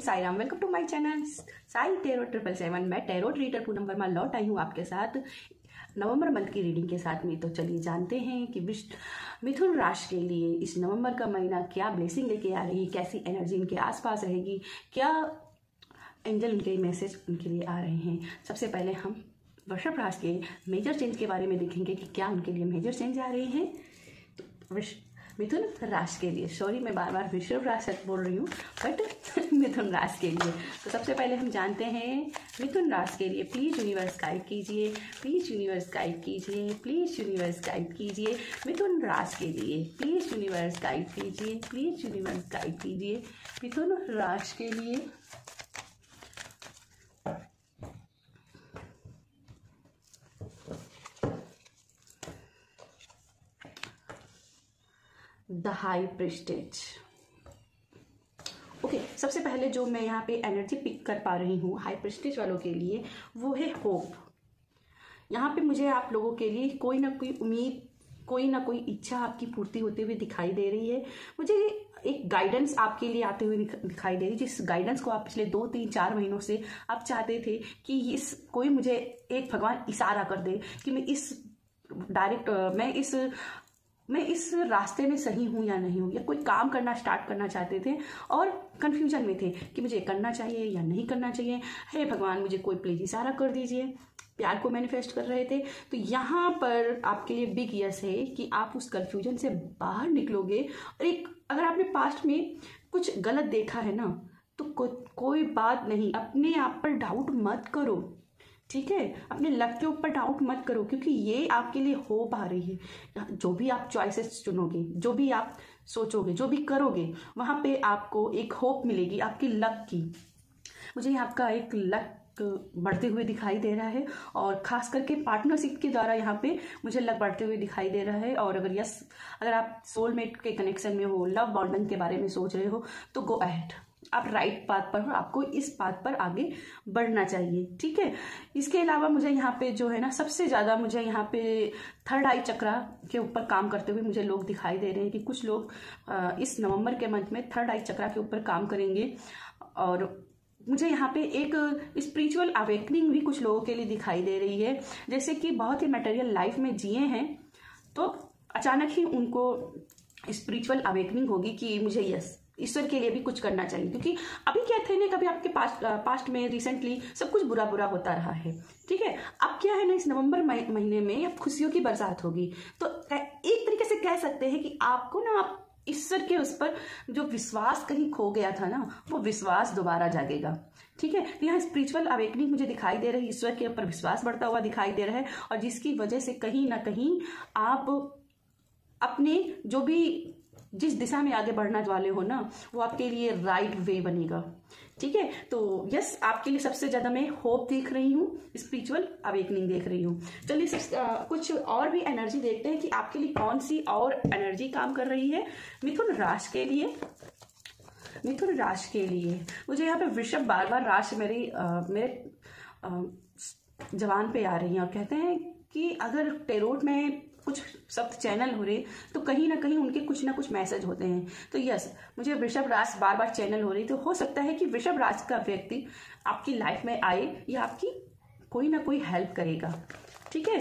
Sai Ram. Welcome to my channel Sai tarot 777। मैं tarot reader Poonam Verma लौट आई हूँ आपके साथ नवंबर मंथ की रीडिंग के साथ में। तो चलिए जानते हैं कि मिथुन राशि के लिए इस नवंबर का महीना क्या ब्लेसिंग लेके आ रही है, कैसी एनर्जी इनके आसपास रहेगी, क्या एंजल उनके मैसेज उनके लिए आ रहे हैं। सबसे पहले हम वृषभ राशि के मेजर चेंज के बारे में देखेंगे कि क्या उनके लिए मेजर चेंज आ रहे हैं। तो मिथुन राशि के लिए, सॉरी मैं बार बार वृषभ राशि बोल रही हूँ बट मिथुन राशि के लिए। तो सबसे पहले हम जानते हैं मिथुन राशि के लिए। प्लीज़ यूनिवर्स गाइड कीजिए, प्लीज़ यूनिवर्स गाइड कीजिए, प्लीज़ यूनिवर्स गाइड कीजिए मिथुन राशि के लिए। प्लीज़ यूनिवर्स गाइड कीजिए, प्लीज़ यूनिवर्स गाइड कीजिए मिथुन राशि के लिए। The high prestige. ओके, सबसे पहले जो मैं यहाँ पे एनर्जी पिक कर पा रही हूँ हाई प्रिस्टेज वालों के लिए वो है होप। यहाँ पे मुझे आप लोगों के लिए कोई ना कोई उम्मीद, कोई ना कोई इच्छा आपकी पूर्ति होते हुए दिखाई दे रही है। मुझे एक गाइडेंस आपके लिए आते हुए दिखाई दे रही है, जिस गाइडेंस को आप पिछले 2, 3, 4 महीनों से आप चाहते थे कि इस कोई मुझे एक भगवान इशारा कर दे कि मैं इस रास्ते में सही हूँ या नहीं हूँ, या कोई काम करना स्टार्ट करना चाहते थे और कंफ्यूजन में थे कि मुझे करना चाहिए या नहीं करना चाहिए। हे भगवान मुझे कोई प्लीज इशारा कर दीजिए। प्यार को मैनिफेस्ट कर रहे थे। तो यहाँ पर आपके लिए बिग यस है कि आप उस कंफ्यूजन से बाहर निकलोगे। और अगर आपने पास्ट में कुछ गलत देखा है ना तो कोई बात नहीं, अपने आप पर डाउट मत करो, ठीक है। अपने लक के ऊपर डाउट मत करो, क्योंकि ये आपके लिए होप आ रही है। जो भी आप चॉइसेस चुनोगे, जो भी आप सोचोगे, जो भी करोगे, वहां पे आपको एक होप मिलेगी आपकी लक की। मुझे यहाँ आपका एक लक बढ़ते हुए दिखाई दे रहा है और खास करके पार्टनरशिप के द्वारा यहाँ पे मुझे लक बढ़ते हुए दिखाई दे रहा है। और अगर आप सोलमेट के कनेक्शन में हो, लव बॉन्डिंग के बारे में सोच रहे हो तो गो अहेड, आप राइट पाथ पर हो, आपको इस पाथ पर आगे बढ़ना चाहिए, ठीक है। इसके अलावा मुझे यहाँ पे जो है ना सबसे ज़्यादा मुझे यहाँ पे थर्ड आई चक्रा के ऊपर काम करते हुए मुझे लोग दिखाई दे रहे हैं कि कुछ लोग इस नवंबर के मंथ में थर्ड आई चक्रा के ऊपर काम करेंगे। और मुझे यहाँ पे एक स्पिरिचुअल अवेकनिंग भी कुछ लोगों के लिए दिखाई दे रही है। जैसे कि बहुत ही मटेरियल लाइफ में जिए हैं तो अचानक ही उनको स्पिरिचुअल अवेकनिंग होगी कि मुझे ईश्वर के लिए भी कुछ करना चाहिए। क्योंकि अभी क्या थे ना, कभी आपके पास्ट में रिसेंटली सब कुछ बुरा बुरा होता रहा है, ठीक है। अब क्या है ना, इस नवंबर महीने में अब खुशियों की बरसात होगी। तो एक तरीके से कह सकते हैं कि आपको ना आप ईश्वर के उस पर जो विश्वास कहीं खो गया था ना, वो विश्वास दोबारा जागेगा, ठीक है। तो यहाँ स्पिरिचुअल अवेकनिंग मुझे दिखाई दे रही है, ईश्वर के ऊपर विश्वास बढ़ता हुआ दिखाई दे रहा है। और जिसकी वजह से कहीं ना कहीं आप अपने जिस दिशा में आगे बढ़ना वाले हो ना, वो आपके लिए राइट वे बनेगा, ठीक है। तो यस, आपके लिए सबसे ज्यादा मैं होप देख रही हूँ, स्पिरिचुअल अवेकनिंग देख रही हूँ। चलिए कुछ और भी एनर्जी देखते हैं कि आपके लिए कौन सी और एनर्जी काम कर रही है मिथुन राशि के लिए। मिथुन राशि के लिए मुझे यहाँ पे वृषभ बार बार राशि मेरे जवान पे आ रही है और कहते हैं कि अगर टेरोट में कुछ शब्द चैनल हो रहे तो कहीं ना कहीं उनके कुछ ना कुछ मैसेज होते हैं। तो यस, मुझे वृषभ राशि बार बार चैनल हो रही। तो हो सकता है कि वृषभ राशि का व्यक्ति आपकी लाइफ में आए या आपकी कोई ना कोई हेल्प करेगा, ठीक है।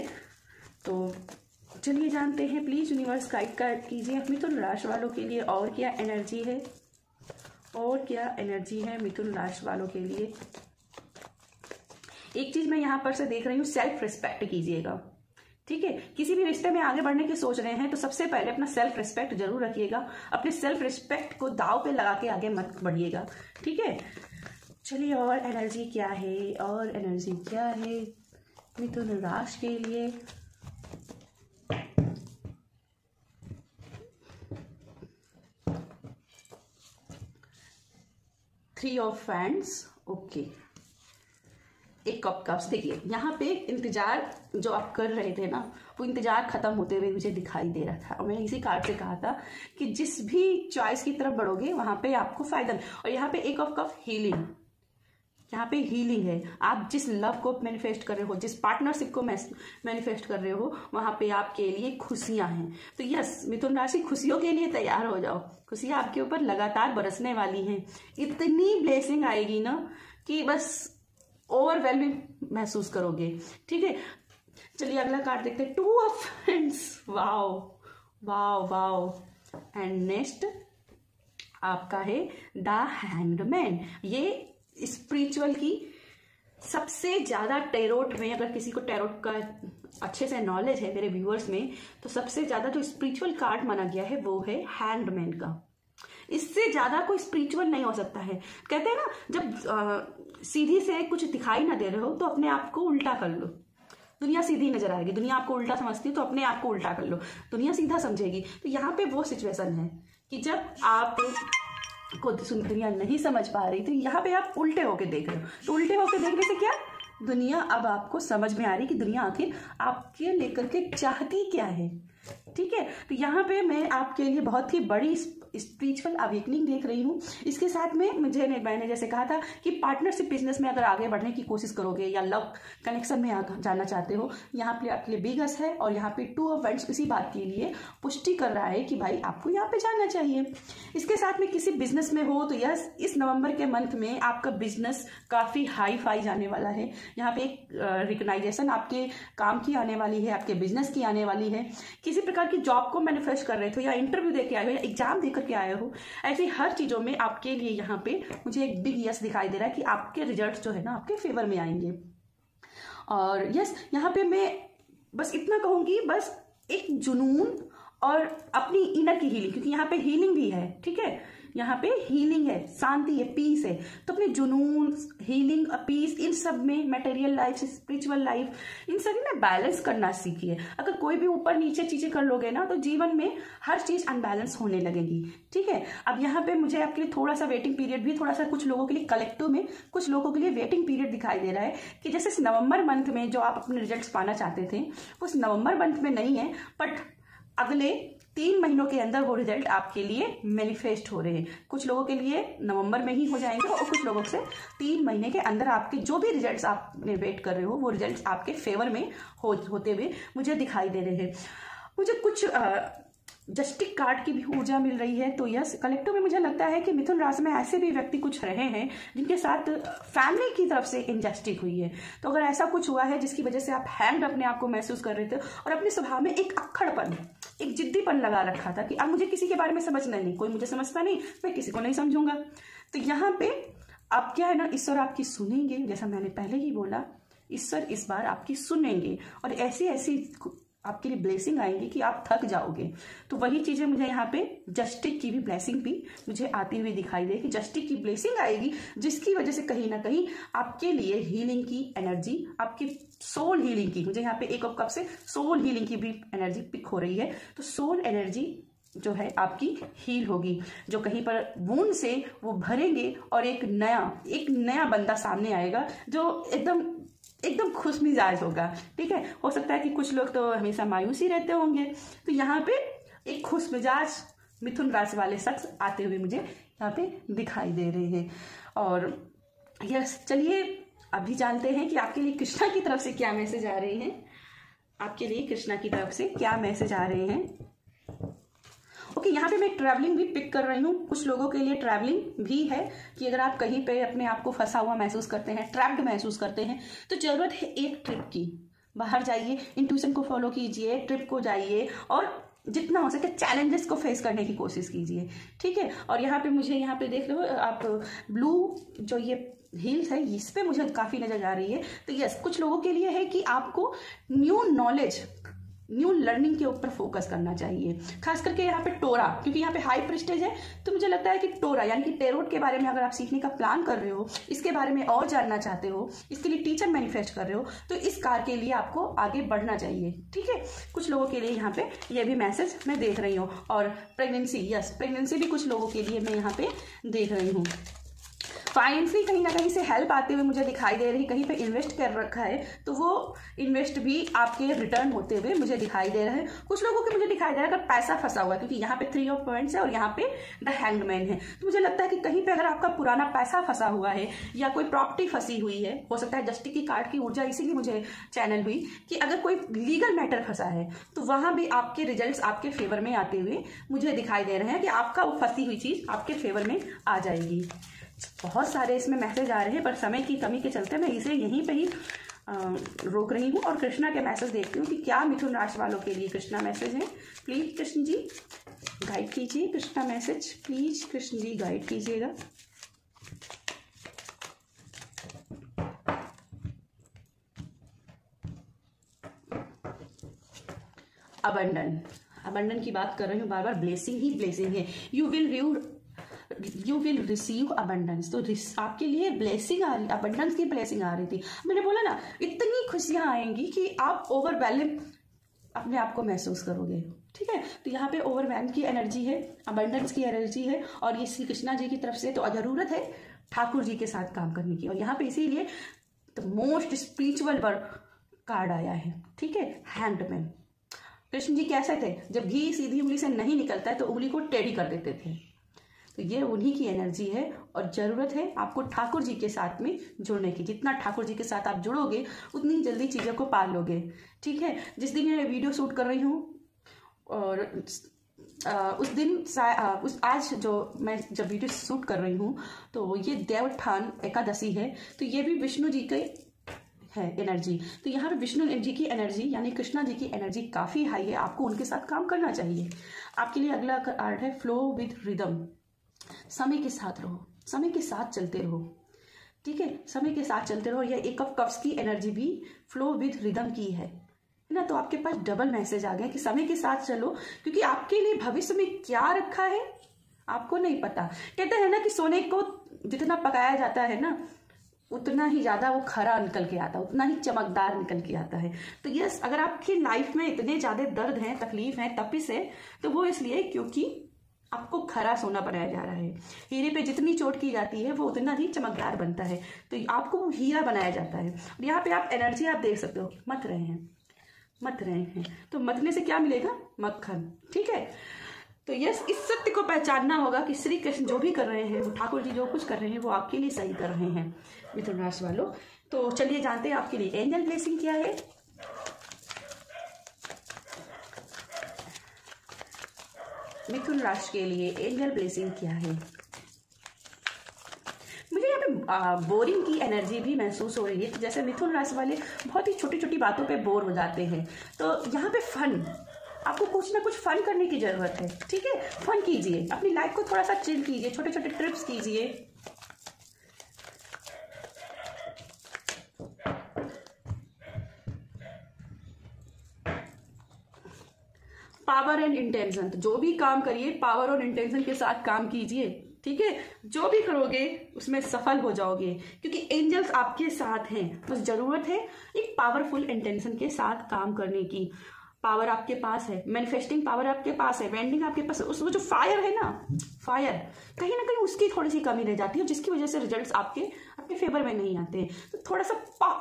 तो चलिए जानते हैं, प्लीज यूनिवर्स गाइड कीजिए मिथुन राशि वालों के लिए और क्या एनर्जी है, और क्या एनर्जी है मिथुन राशि वालों के लिए। एक चीज मैं यहाँ पर से देख रही हूँ, सेल्फ रिस्पेक्ट कीजिएगा, ठीक है। किसी भी रिश्ते में आगे बढ़ने की सोच रहे हैं तो सबसे पहले अपना सेल्फ रिस्पेक्ट जरूर रखिएगा। अपने सेल्फ रिस्पेक्ट को दाव पे लगा के आगे मत बढ़िएगा, ठीक है। चलिए और एनर्जी क्या है, और एनर्जी क्या है मिथुन राशि के लिए। थ्री ऑफ फैंड्स, ओके, एक कप कप्स। देखिए यहाँ पे इंतजार जो आप कर रहे थे ना, वो इंतजार खत्म होते हुए मुझे दिखाई दे रहा था। और मैंने इसी कार्ड से कहा था कि जिस भी चॉइस की तरफ बढ़ोगे वहां पे आपको फायदा। और यहाँ पे एक ऑफ कप हीलिंग, यहाँ पे हीलिंग है। आप जिस लव को मैनिफेस्ट कर रहे हो, जिस पार्टनरशिप को मैनिफेस्ट कर रहे हो, वहाँ पे आपके लिए खुशियाँ हैं। तो यस, मिथुन राशि, खुशियों के लिए तैयार हो जाओ। खुशियाँ आपके ऊपर लगातार बरसने वाली हैं। इतनी ब्लेसिंग आएगी ना कि बस ओवरवेलमिंग महसूस करोगे। ठीक है, चलिए अगला कार्ड देखते हैं, 2 of hands. Wow wow wow. And next आपका है द हैंगमैन। ये स्पिरिचुअल की सबसे ज़्यादा टैरोट में, अगर किसी को टैरोट का अच्छे से नॉलेज है मेरे व्यूअर्स में, तो सबसे ज़्यादा जो स्पिरिचुअल कार्ड माना गया है वो है हैंगमैन का। इससे ज़्यादा कोई स्पिरिचुअल नहीं हो सकता है। कहते हैं ना, जब सीधी से कुछ दिखाई ना दे रहे हो तो अपने आप को उल्टा कर लो, दुनिया सीधी नजर आएगी। दुनिया आपको उल्टा समझती है तो अपने आप को उल्टा कर लो, दुनिया सीधा समझेगी। तो यहाँ पे वो सिचुएशन है कि जब आप को दुनिया नहीं समझ पा रही, तो यहाँ पे आप उल्टे होके देख रहे हो। तो उल्टे होके देखने से क्या, दुनिया अब आपको समझ में आ रही कि दुनिया आखिर आपके लेकर के चाहती क्या है। ठीक है, तो यहाँ पे मैं आपके लिए बहुत ही बड़ी स्पिरिचुअल अवेकनिंग देख रही हूँ। इसके साथ में मैंने जैसे कहा था कि पार्टनरशिप बिजनेस में अगर आगे बढ़ने की कोशिश करोगे या लव कनेक्शन में जाना चाहते हो, यहाँ पे आपके लिए बिगस है। और यहाँ पे 2 ऑफ वैंड्स इसी बात के लिए पुष्टि कर रहा है कि भाई आपको यहाँ पे जाना चाहिए। इसके साथ में किसी बिजनेस में हो तो यस, इस नवंबर के मंथ में आपका बिजनेस काफ़ी हाई फाई जाने वाला है। यहाँ पे एक रिकग्नाइजेशन आपके काम की आने वाली है, आपके बिजनेस की आने वाली है। किसी प्रकार की जॉब को मैनिफेस्ट कर रहे थे, या इंटरव्यू देके आए हो, या एग्जाम देकर के आए हो, ऐसी हर चीजों में आपके लिए यहाँ पे मुझे एक बिग यस दिखाई दे रहा है कि आपके रिजल्ट्स जो है ना आपके फेवर में आएंगे। और यस, यहाँ पे मैं बस इतना कहूंगी, बस एक जुनून और अपनी इनर की हीलिंग, क्योंकि यहाँ पे हीलिंग भी है। ठीक है, यहाँ पे हीलिंग है, शांति है, पीस है। तो अपने जुनून, हीलिंग, पीस, इन सब में, मटेरियल लाइफ, स्पिरिचुअल लाइफ, इन सभी में बैलेंस करना सीखिए। अगर कोई भी ऊपर नीचे चीजें कर लोगे ना तो जीवन में हर चीज अनबैलेंस होने लगेगी। ठीक है, अब यहाँ पे मुझे आपके लिए थोड़ा सा वेटिंग पीरियड भी, थोड़ा सा कुछ लोगों के लिए कलेक्टिव में, कुछ लोगों के लिए वेटिंग पीरियड दिखाई दे रहा है कि जैसे इस नवंबर मंथ में जो आप अपने रिजल्ट पाना चाहते थे, उस नवंबर मंथ में नहीं है, बट अगले 3 महीनों के अंदर वो रिजल्ट आपके लिए मैनिफेस्ट हो रहे हैं। कुछ लोगों के लिए नवंबर में ही हो जाएंगे और कुछ लोगों से 3 महीने के अंदर आपके जो भी रिजल्ट्स आपने वेट कर रहे हो वो रिजल्ट्स आपके फेवर में होते हुए मुझे दिखाई दे रहे हैं। मुझे कुछ जस्टिस कार्ड की भी ऊर्जा मिल रही है। तो यस, कलेक्टिव में मुझे लगता है कि मिथुन राशि में ऐसे भी व्यक्ति कुछ रहे हैं जिनके साथ फैमिली की तरफ से इनजस्टिस हुई है। तो अगर ऐसा कुछ हुआ है जिसकी वजह से आप हैंग्ड अपने आप को महसूस कर रहे थे और अपने स्वभाव में एक अक्खड़पन, एक जिद्दीपन लगा रखा था कि अब मुझे किसी के बारे में समझना नहीं, कोई मुझे समझता नहीं, मैं किसी को नहीं समझूंगा। तो यहाँ पे अब क्या है ना, ईश्वर आपकी सुनेंगे। जैसा मैंने पहले ही बोला, ईश्वर इस बार आपकी सुनेंगे और ऐसी ऐसी आपके लिए ब्लेसिंग आएंगी कि आप थक जाओगे। तो वही चीजें मुझे यहाँ पे जस्टिस की भी ब्लेसिंग भी मुझे आती हुई दिखाई दे कि जस्टिस की ब्लेसिंग आएगी, जिसकी वजह से कहीं ना कहीं आपके लिए हीलिंग की एनर्जी, आपकी सोल हीलिंग की, मुझे यहाँ पे 1 ऑफ कप से सोल हीलिंग की भी एनर्जी पिक हो रही है। तो सोल एनर्जी जो है आपकी हील होगी, जो कहीं पर वूंड से वो भरेंगे और एक नया बंदा सामने आएगा जो एकदम खुश मिजाज होगा। ठीक है, हो सकता है कि कुछ लोग तो हमेशा मायूस ही रहते होंगे, तो यहाँ पे एक खुश मिजाज मिथुन राशि वाले शख्स आते हुए मुझे यहाँ पे दिखाई दे रहे हैं। और यस, चलिए अभी जानते हैं कि आपके लिए कृष्णा की तरफ से क्या मैसेज आ रहे हैं। आपके लिए कृष्णा की तरफ से क्या मैसेज आ रहे हैं। ओके, यहाँ पे मैं ट्रैवलिंग भी पिक कर रही हूँ। कुछ लोगों के लिए ट्रैवलिंग भी है कि अगर आप कहीं पे अपने आप को फंसा हुआ महसूस करते हैं, ट्रैप्ड महसूस करते हैं, तो जरूरत है एक ट्रिप की। बाहर जाइए, इंट्यूशन को फॉलो कीजिए, ट्रिप को जाइए और जितना हो सके चैलेंजेस को फेस करने की कोशिश कीजिए। ठीक है, और यहाँ पे मुझे यहाँ पे देख लो आप, ब्लू जो ये हील्स है इस पे मुझे काफ़ी नजर आ रही है। तो यस, कुछ लोगों के लिए है कि आपको न्यू नॉलेज, न्यू लर्निंग के ऊपर फोकस करना चाहिए। खास करके यहाँ पे टोरा, क्योंकि यहाँ पे हाई प्रेस्टेज है, तो मुझे लगता है कि टोरा यानी कि टेरोट के बारे में अगर आप सीखने का प्लान कर रहे हो, इसके बारे में और जानना चाहते हो, इसके लिए टीचर मैनिफेस्ट कर रहे हो, तो इस कार्य के लिए आपको आगे बढ़ना चाहिए। ठीक है, कुछ लोगों के लिए यहाँ पे ये भी मैसेज मैं देख रही हूँ। और प्रेगनेंसी, यस, प्रेगनेंसी भी कुछ लोगों के लिए मैं यहाँ पे देख रही हूँ। फाइनेंशियली कहीं ना कहीं से हेल्प आते हुए मुझे दिखाई दे रही है, कहीं पे इन्वेस्ट कर रखा है तो वो इन्वेस्ट भी आपके रिटर्न होते हुए मुझे दिखाई दे रहा है। कुछ लोगों के मुझे दिखाई दे रहा है अगर पैसा फंसा हुआ है, क्योंकि यहाँ पे 3 ऑफ पॉइंट्स है और यहाँ पे द हैंग्ड मैन है, तो मुझे लगता है कि कहीं पे अगर आपका पुराना पैसा फंसा हुआ है या कोई प्रॉपर्टी फंसी हुई है, हो सकता है जस्टिस की कार्ड की ऊर्जा इसीलिए मुझे चैनल हुई कि अगर कोई लीगल मैटर फंसा है तो वहां भी आपके रिजल्ट्स आपके फेवर में आते हुए मुझे दिखाई दे रहे हैं कि आपका वो फंसी हुई चीज आपके फेवर में आ जाएगी। बहुत सारे इसमें मैसेज आ रहे हैं पर समय की कमी के चलते मैं इसे यहीं पे ही रोक रही हूँ और कृष्णा के मैसेज देखती हूँ कि क्या मिथुन राशि वालों के लिए कृष्णा मैसेज है। प्लीज कृष्ण जी गाइड कीजिए, Krishna message please Krishna ji guide कीजिएगा। अबंडन की बात कर रही हूँ बार बार, ब्लेसिंग ही ब्लेसिंग है। यू विल रिसीव अबंडेंस, तो आपके लिए ब्लेसिंग आ रही, अबंडेंस की ब्लेसिंग आ रही थी। मैंने बोला ना इतनी खुशियां आएंगी कि आप ओवरवेलम अपने आप को महसूस करोगे। ठीक है, तो यहाँ पे ओवरवेलम की एनर्जी है, अबंडेंस की एनर्जी है और ये श्री कृष्णा जी की तरफ से तो जरूरत है ठाकुर जी के साथ काम करने की। और यहाँ पे इसीलिए the most spiritual work card आया है। ठीक है, हैंडमैन। कृष्ण जी कैसे थे, जब घी सीधी उंगली से नहीं निकलता है तो उंगली को टेढ़ी कर देते थे, तो ये उन्हीं की एनर्जी है और ज़रूरत है आपको ठाकुर जी के साथ में जुड़ने की। जितना ठाकुर जी के साथ आप जुड़ोगे उतनी जल्दी चीज़ों को पार लोगे। ठीक है, जिस दिन ये वीडियो शूट कर रही हूँ और उस दिन आज जो मैं जब वीडियो शूट कर रही हूँ तो ये देवोत्थान एकादशी है, तो ये भी विष्णु जी के है एनर्जी। तो यहाँ पे विष्णु जी की एनर्जी यानी कृष्णा जी की एनर्जी काफ़ी हाई है, आपको उनके साथ काम करना चाहिए। आपके लिए अगला कार्ड है फ्लो विद रिदम। समय के साथ रहो, समय के साथ चलते रहो। ठीक है, समय के साथ चलते रहो। यह एक ऑफ कप्स की एनर्जी भी फ्लो विद रिदम की है ना, तो आपके पास डबल मैसेज आ गया कि समय के साथ चलो, क्योंकि आपके लिए भविष्य में क्या रखा है आपको नहीं पता। कहते हैं ना कि सोने को जितना पकाया जाता है ना उतना ही ज्यादा वो खरा निकल के आता है, उतना ही चमकदार निकल के आता है। तो यस, अगर आपकी लाइफ में इतने ज्यादा दर्द हैं, तकलीफ है, तपिश है, तो वो इसलिए क्योंकि आपको खरा सोना बनाया जा रहा है। हीरे पे जितनी चोट की जाती है वो उतना ही चमकदार बनता है, तो आपको वो हीरा बनाया जाता है। और यहाँ पे आप एनर्जी आप देख सकते हो, मत रहे हैं, तो मतने से क्या मिलेगा, मक्खन। ठीक है, तो यस, इस सत्य को पहचानना होगा कि श्री कृष्ण जो भी कर रहे हैं, वो ठाकुर जी जो कुछ कर रहे हैं वो आपके लिए सही कर रहे हैं मिथुन राशि वालों। तो चलिए जानते हैं आपके लिए एंजल ब्लेसिंग क्या है। मिथुन राशि के लिए एंजल ब्लेसिंग क्या है। मुझे यहाँ पे बोरिंग की एनर्जी भी महसूस हो रही है, जैसे मिथुन राशि वाले बहुत ही छोटी छोटी बातों पे बोर हो जाते हैं, तो यहाँ पे फन, आपको कुछ ना कुछ फन करने की जरूरत है। ठीक है, फन कीजिए, अपनी लाइफ को थोड़ा सा चिल कीजिए, छोटे छोटे ट्रिप्स कीजिए। पावर एंड इंटेंशन, जो भी काम करिए पावर और इंटेंशन के साथ काम कीजिए। ठीक है, जो भी करोगे उसमें सफल हो जाओगे, क्योंकि एंजल्स आपके साथ हैं। बस जरूरत है एक पावरफुल इंटेंशन के साथ काम करने की। पावर आपके पास है, मैनिफेस्टिंग पावर आपके पास है, वेंडिंग आपके पास है। उसमें जो फायर है ना, फायर कहीं ना कहीं उसकी थोड़ी सी कमी रह जाती है, जिसकी वजह से रिजल्ट्स आपके फेवर में नहीं आते हैं। तो थोड़ा सा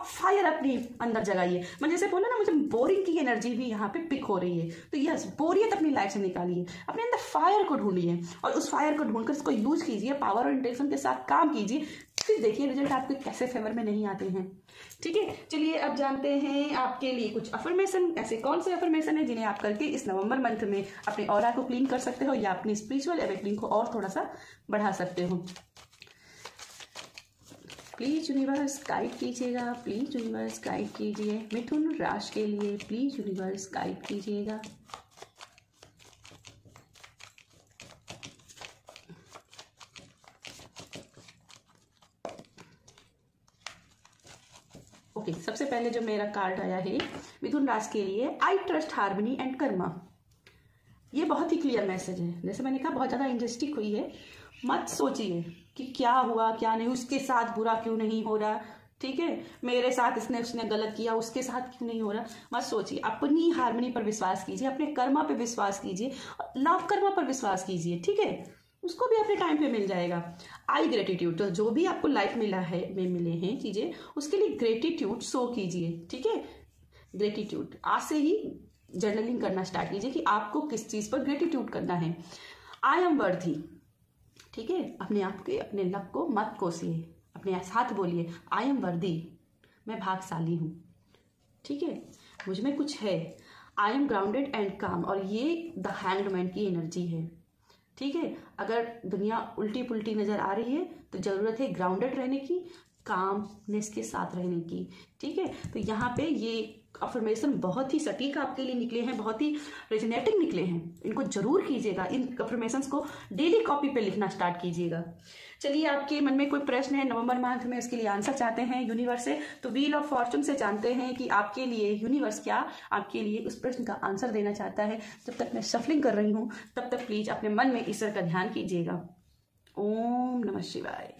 फायर अपनी अंदर जगाइए। मैं जैसे बोला ना, मुझे बोरिंग की एनर्जी भी यहाँ पे पिक हो रही है, तो यस, बोरियत अपनी लाइफ से निकालिए, अपने अंदर फायर को ढूंढिए और उस फायर को ढूंढकर इसको यूज कीजिए, पावर और इंटेंशन के साथ काम कीजिए, फिर देखिए रिजल्ट आपके कैसे फेवर में नहीं आते हैं। ठीक है, चलिए अब जानते हैं आपके लिए कुछ अफर्मेशन, ऐसे कौन से अफर्मेशन है जिन्हें आप करके इस नवंबर मंथ में अपने ऑरा को क्लीन कर सकते हो या अपनी स्पिरिचुअल अवेकनिंग को और थोड़ा सा बढ़ा सकते हो। प्लीज यूनिवर्स गाइड कीजिएगा, प्लीज यूनिवर्स गाइड कीजिए मिथुन राशि के लिए, प्लीज यूनिवर्स गाइड कीजिएगा। ओके, सबसे पहले जो मेरा कार्ड आया है मिथुन राशि के लिए, I trust harmony and Karma. ये बहुत ही क्लियर मैसेज है, जैसे मैंने कहा बहुत ज़्यादा इंजस्टिस हुई है। मत सोचिए कि क्या हुआ क्या नहीं, उसके साथ बुरा क्यों नहीं हो रहा। ठीक है, मेरे साथ उसने गलत किया, उसके साथ क्यों नहीं हो रहा, मत सोचिए। अपनी हार्मनी पर विश्वास कीजिए, अपने कर्मा पर विश्वास कीजिए, लव कर्मा पर विश्वास कीजिए। ठीक है, उसको भी अपने टाइम पे मिल जाएगा। आई ग्रेटिट्यूड, तो जो भी आपको लाइफ मिला है में मिले हैं चीज़ें, उसके लिए ग्रेटिट्यूड शो कीजिए। ठीक है, ग्रेटिट्यूड आज से ही जर्नलिंग करना स्टार्ट कीजिए कि आपको किस चीज़ पर ग्रेटिट्यूड करना है। आई एम वर्दी, ठीक है, अपने आप के अपने लक को मत कोसिए, अपने साथ बोलिए आई एम वर्दी, मैं भाग्यशाली हूँ। ठीक है, मुझ में कुछ है। आई एम ग्राउंडेड एंड काम, और ये द हैंग्ड मैन की एनर्जी है। ठीक है, अगर दुनिया उल्टी पुल्टी नज़र आ रही है तो ज़रूरत है ग्राउंडेड रहने की, कामनेस के साथ रहने की। ठीक है, तो यहाँ पे ये अफर्मेशन बहुत ही सटीक आपके लिए निकले हैं, बहुत ही रेजोनेटिंग निकले हैं। इनको जरूर कीजिएगा, इन अफर्मेशंस को डेली कॉपी पे लिखना स्टार्ट कीजिएगा। चलिए, आपके मन में कोई प्रश्न है नवंबर माह में, उसके लिए आंसर चाहते हैं यूनिवर्स से, तो व्हील ऑफ फॉर्चून से जानते हैं कि आपके लिए यूनिवर्स क्या आपके लिए उस प्रश्न का आंसर देना चाहता है। जब तक मैं शफलिंग कर रही हूँ तब तक प्लीज अपने मन में ईश्वर का ध्यान कीजिएगा। ओम नमः शिवाय।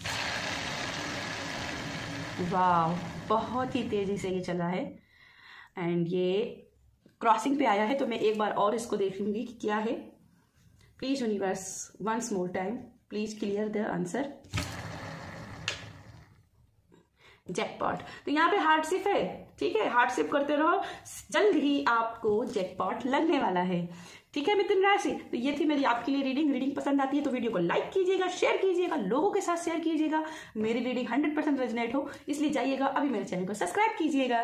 वाह, बहुत ही तेजी से ये चला है एंड ये क्रॉसिंग पे आया है, तो मैं एक बार और इसको देख लूंगी कि क्या है। Please universe once more time please clear the answer. Jackpot, तो यहाँ पे हार्डशिप है। ठीक है, हार्डशिप करते रहो, जल्द ही आपको जैकपॉट लगने वाला है। ठीक है मिथुन राशि, तो ये थी मेरी आपके लिए रीडिंग पसंद आती है तो वीडियो को लाइक कीजिएगा, शेयर कीजिएगा, लोगों के साथ शेयर कीजिएगा। मेरी रीडिंग 100% रेजोनेट हो, इसलिए जाइएगा अभी मेरे चैनल को सब्सक्राइब कीजिएगा।